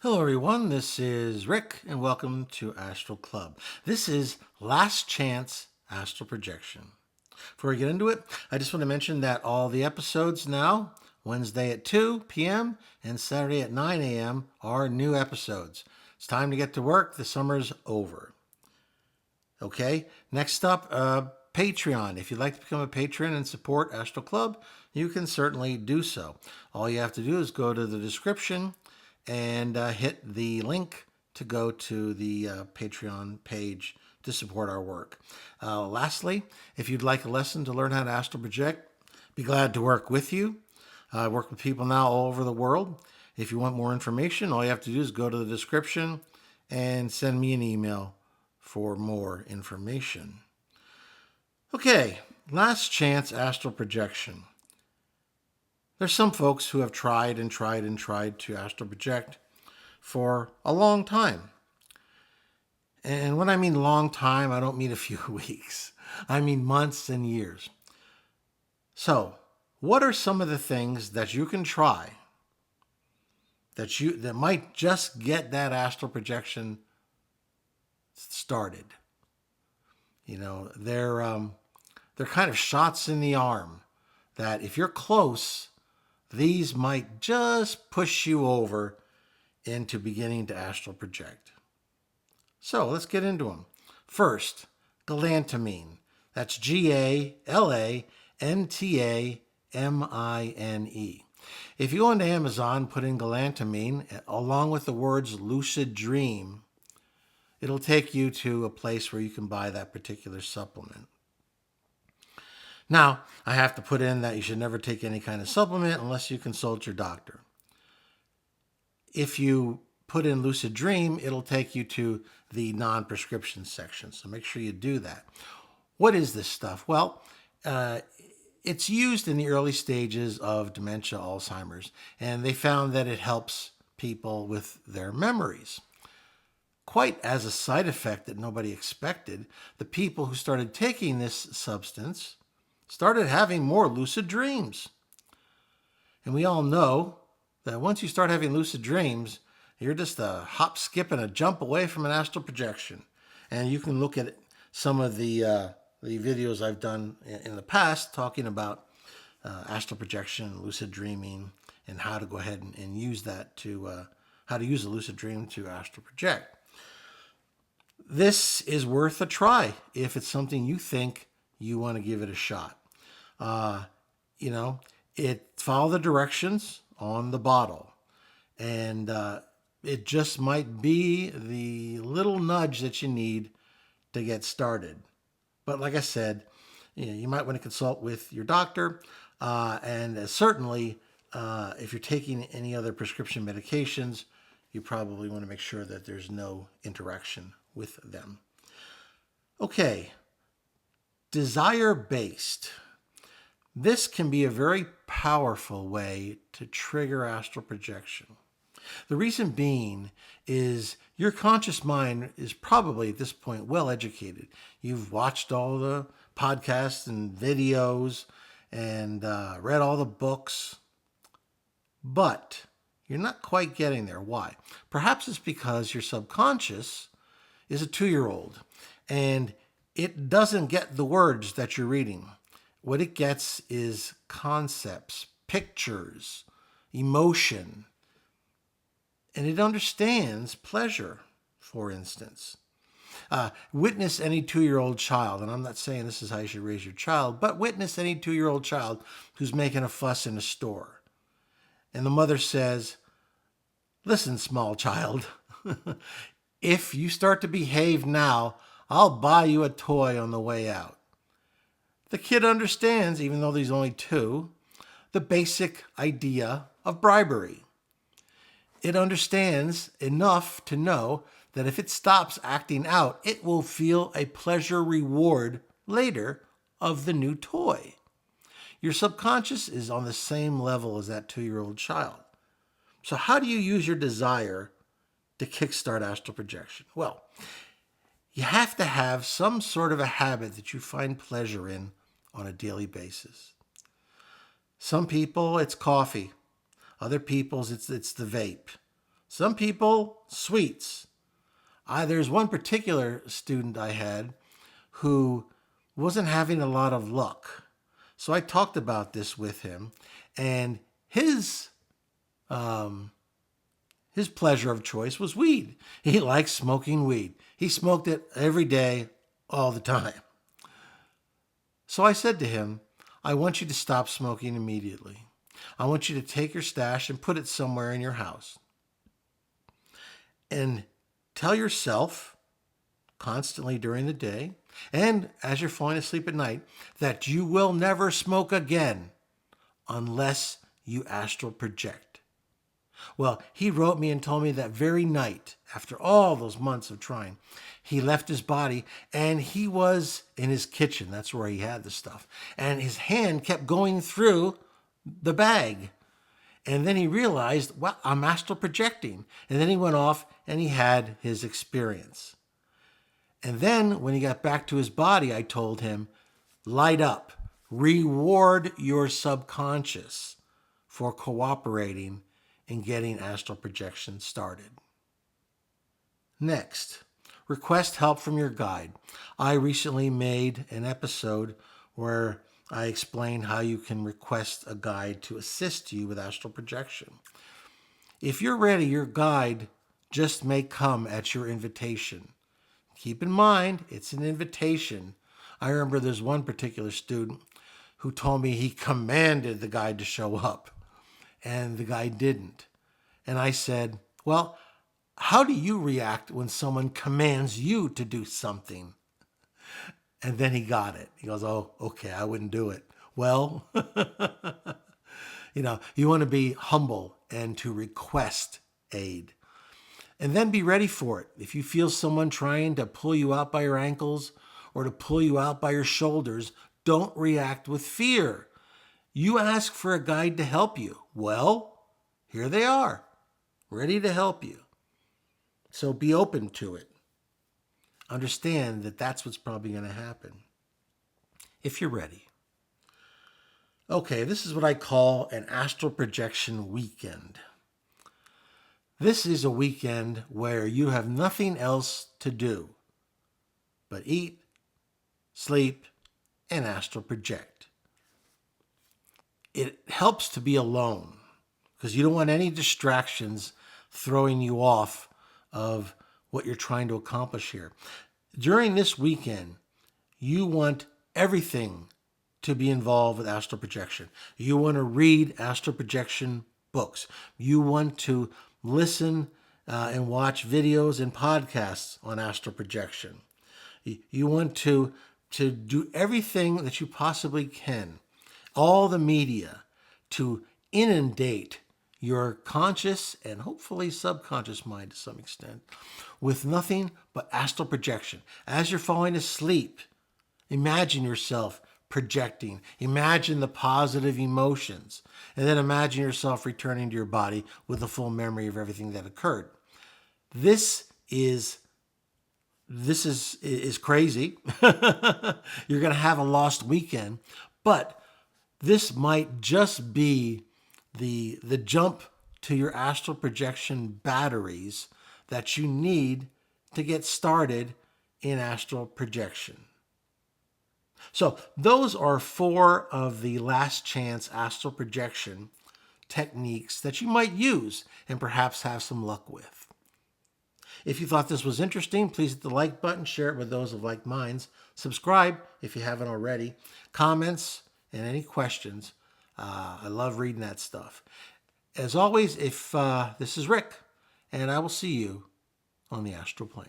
Hello, everyone. This is Rick, and welcome to Astral Club. This is Last Chance Astral Projection. Before we get into it, I just want to mention that all the episodes now, Wednesday at 2 p.m. and Saturday at 9 a.m., are new episodes. It's time to get to work. The summer's over. Okay, next up, Patreon. If you'd like to become a patron and support Astral Club, you can certainly do so. All you have to do is go to the description and hit the link to go to the Patreon page to support our work. Lastly, if you'd like a lesson to learn how to astral project, be glad to work with you. I work with people now all over the world. If you want more information, all you have to do is go to the description and send me an email for more information. Okay, last chance astral projection. There's some folks who have tried to astral project for a long time. And when I mean long time, I don't mean a few weeks. I mean months and years. So, what are some of the things that you can try that might just get that astral projection started? You know, they're kind of shots in the arm that if you're close, these might just push you over into beginning to astral project. So let's get into them. First, galantamine. That's GALANTAMINE. If you go into Amazon, put in galantamine along with the words lucid dream, it'll take you to a place where you can buy that particular supplement. Now, I have to put in that you should never take any kind of supplement unless you consult your doctor. If you put in lucid dream, it'll take you to the non-prescription section. So make sure you do that. What is this stuff? Well, it's used in the early stages of dementia, Alzheimer's, and they found that it helps people with their memories. Quite as a side effect that nobody expected, the people who started taking this substance started having more lucid dreams. And we all know that once you start having lucid dreams, you're just a hop, skip, and a jump away from an astral projection. And you can look at some of the videos I've done in the past talking about astral projection, lucid dreaming, and how to go ahead and use that to, how to use a lucid dream to astral project. This is worth a try if it's something you think you want to give it a shot. Follow the directions on the bottle, and it just might be the little nudge that you need to get started. But like I said, you might want to consult with your doctor, and certainly if you're taking any other prescription medications, you probably want to make sure that there's no interaction with them. Okay, desire-based. This can be a very powerful way to trigger astral projection. The reason being is your conscious mind is probably at this point well educated. You've watched all the podcasts and videos and read all the books, but you're not quite getting there. Why? Perhaps it's because your subconscious is a 2-year-old and it doesn't get the words that you're reading. What it gets is concepts, pictures, emotion, and it understands pleasure, for instance. Witness any 2-year-old child, and I'm not saying this is how you should raise your child, but witness any 2-year-old child who's making a fuss in a store. And the mother says, "Listen, small child, if you start to behave now, I'll buy you a toy on the way out." The kid understands, even though he's only 2, the basic idea of bribery. It understands enough to know that if it stops acting out, it will feel a pleasure reward later of the new toy. Your subconscious is on the same level as that 2-year-old child. So how do you use your desire to kickstart astral projection? Well, you have to have some sort of a habit that you find pleasure in on a daily basis. Some people, it's coffee. Other people's, it's the vape. Some people, sweets. There's one particular student I had who wasn't having a lot of luck. So I talked about this with him, and his pleasure of choice was weed. He likes smoking weed. He smoked it every day, all the time. So I said to him, I want you to stop smoking immediately. I want you to take your stash and put it somewhere in your house. And tell yourself constantly during the day and as you're falling asleep at night that you will never smoke again unless you astral project. Well, he wrote me and told me that very night, after all those months of trying, he left his body and he was in his kitchen. That's where he had the stuff. And his hand kept going through the bag. And then he realized, well, I'm astral projecting. And then he went off and he had his experience. And then when he got back to his body, I told him, light up, reward your subconscious for cooperating in getting astral projection started. Next, request help from your guide. I recently made an episode where I explain how you can request a guide to assist you with astral projection. If you're ready, your guide just may come at your invitation. Keep in mind, it's an invitation. I remember there's one particular student who told me he commanded the guide to show up, and the guy didn't. And I said, well, how do you react when someone commands you to do something? And then he got it. He goes, oh, okay, I wouldn't do it. Well, you want to be humble and to request aid. And then be ready for it. If you feel someone trying to pull you out by your ankles or to pull you out by your shoulders, don't react with fear. You ask for a guide to help you. Well, here they are, ready to help you. So be open to it. Understand that that's what's probably going to happen if you're ready. Okay, this is what I call an astral projection weekend. This is a weekend where you have nothing else to do but eat, sleep, and astral project. It helps to be alone because you don't want any distractions throwing you off of what you're trying to accomplish here. During this weekend, you want everything to be involved with astral projection. You want to read astral projection books. You want to listen and watch videos and podcasts on astral projection. You want to do everything that you possibly can, all the media, to inundate your conscious and hopefully subconscious mind to some extent with nothing but astral projection. As you're falling asleep, imagine yourself projecting. Imagine the positive emotions. And then imagine yourself returning to your body with a full memory of everything that occurred. This is crazy. You're going to have a lost weekend, but this might just be the jump to your astral projection batteries that you need to get started in astral projection. So those are 4 of the last chance astral projection techniques that you might use and perhaps have some luck with. If you thought this was interesting, please hit the like button, share it with those of like minds, subscribe if you haven't already, comments and any questions. I love reading that stuff. As always, this is Rick, and I will see you on the astral plane.